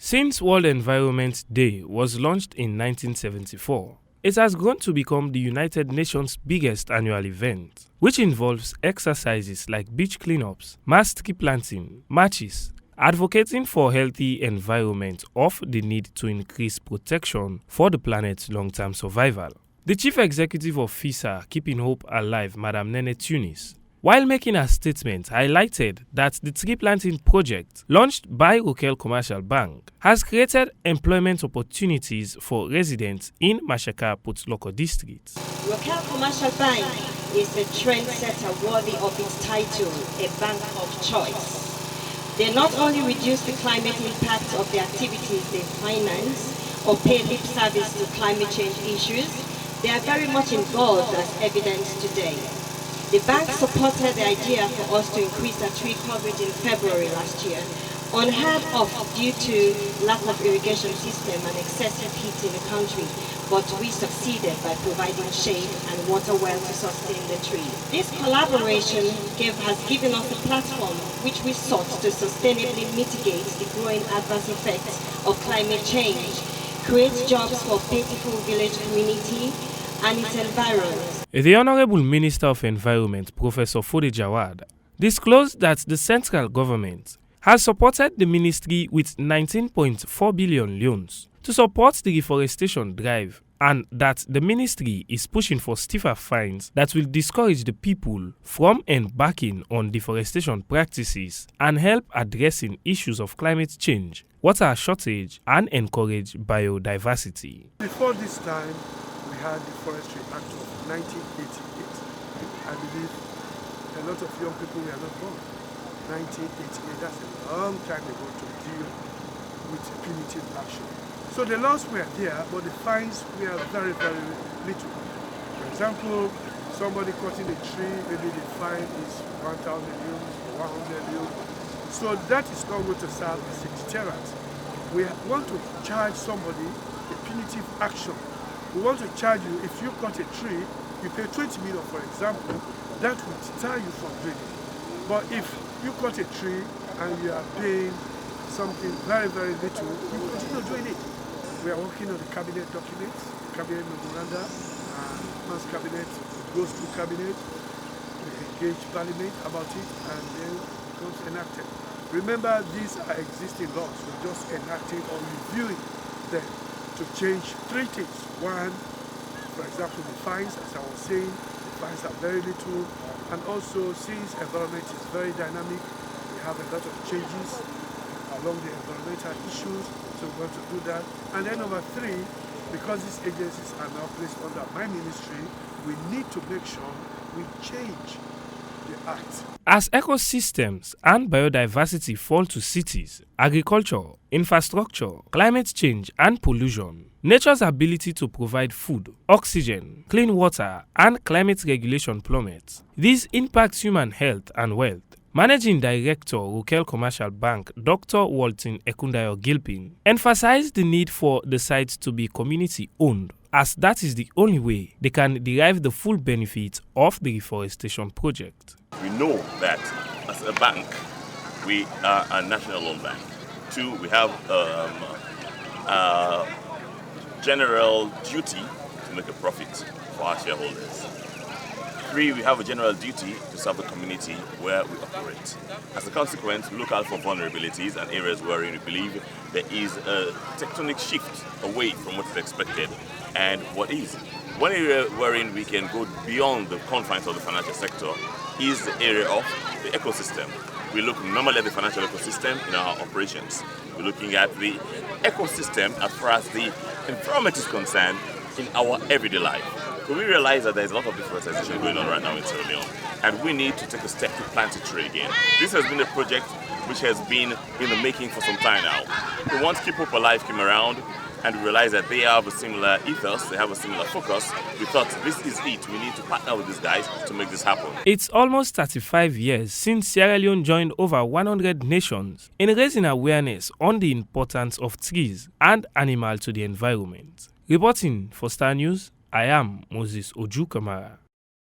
Since World Environment Day was launched in 1974, it has grown to become the United Nations' biggest annual event, which involves exercises like beach cleanups, mass tree planting, marches, advocating for healthy environment of the need to increase protection for the planet's long-term survival. The Chief Executive Officer Keeping Hope Alive, Madam Nene Tunis, while making a statement, highlighted that the tree planting project launched by Rcbank has created employment opportunities for residents in Masiaka Loko district. Rcbank is a trendsetter worthy of its title, a bank of choice. They not only reduce the climate impact of the activities they finance or pay lip service to climate change issues, they are very much involved as evidenced today. The bank supported the idea for us to increase our tree coverage in February last year, unheard of due to lack of irrigation system and excessive heat in the country, but we succeeded by providing shade and water well to sustain the tree. This collaboration has given us a platform which we sought to sustainably mitigate the growing adverse effects of climate change, create jobs for beautiful village community and its environs. The Honorable Minister of Environment, Professor Fode Jawad, disclosed that the central government has supported the ministry with 19.4 billion loans to support the reforestation drive, and that the ministry is pushing for stiffer fines that will discourage the people from embarking on deforestation practices and help addressing issues of climate change, water shortage, and encourage biodiversity. Before this time, we had the Forestry Act of 1988. I believe a lot of young people were not born. 1988, that's a long time ago to deal with punitive action. So the laws were there, but the fines were very, very little. For example, somebody cutting a tree, maybe the fine is 1,000 euros or 100 euros. So that is not going to serve as a deterrent. We want to charge somebody a punitive action. We want to charge you, if you cut a tree, you pay 20 million, for example, that will deter you from doing it. But if you cut a tree and you are paying something very, very little, you continue doing it. We are working on the cabinet documents, cabinet memoranda, and once cabinet goes to cabinet, we engage parliament about it, and then it becomes enacted. Remember, these are existing laws. We're just enacting or reviewing them to change three things. One, for example, the fines, as I was saying, the fines are very little, and also since environment is very dynamic, we have a lot of changes along the environmental issues, so we want to do that. And then number three, because these agencies are now placed under my ministry, we need to make sure we change the act. As ecosystems and biodiversity fall to cities, agriculture, infrastructure, climate change, and pollution, nature's ability to provide food, oxygen, clean water, and climate regulation plummets. This impacts human health and wealth. Managing Director, Rcbank, Dr. Walton Ekundayo Gilpin, emphasized the need for the sites to be community-owned, as that is the only way they can derive the full benefit of the reforestation project. We know that as a bank, we are a national loan bank. Two, we have a general duty to make a profit for our shareholders. Three, we have a general duty to serve the community where we operate. As a consequence, we look out for vulnerabilities and areas wherein we believe there is a tectonic shift away from what is expected and what is. One area wherein we can go beyond the confines of the financial sector is the area of the ecosystem. We look normally at the financial ecosystem in our operations. We're looking at the ecosystem as far as the environment is concerned in our everyday life. So we realize that there's a lot of deforestation going on right now in Sierra Leone, and we need to take a step to plant a tree again. This has been a project which has been in the making for some time now. The Once Keep Hope Alive came around, and we realized that they have a similar ethos, they have a similar focus. We thought this is it. We need to partner with these guys to make this happen. It's almost 35 years since Sierra Leone joined over 100 nations in raising awareness on the importance of trees and animals to the environment. Reporting for Star News, I am Moses Oju Kamara.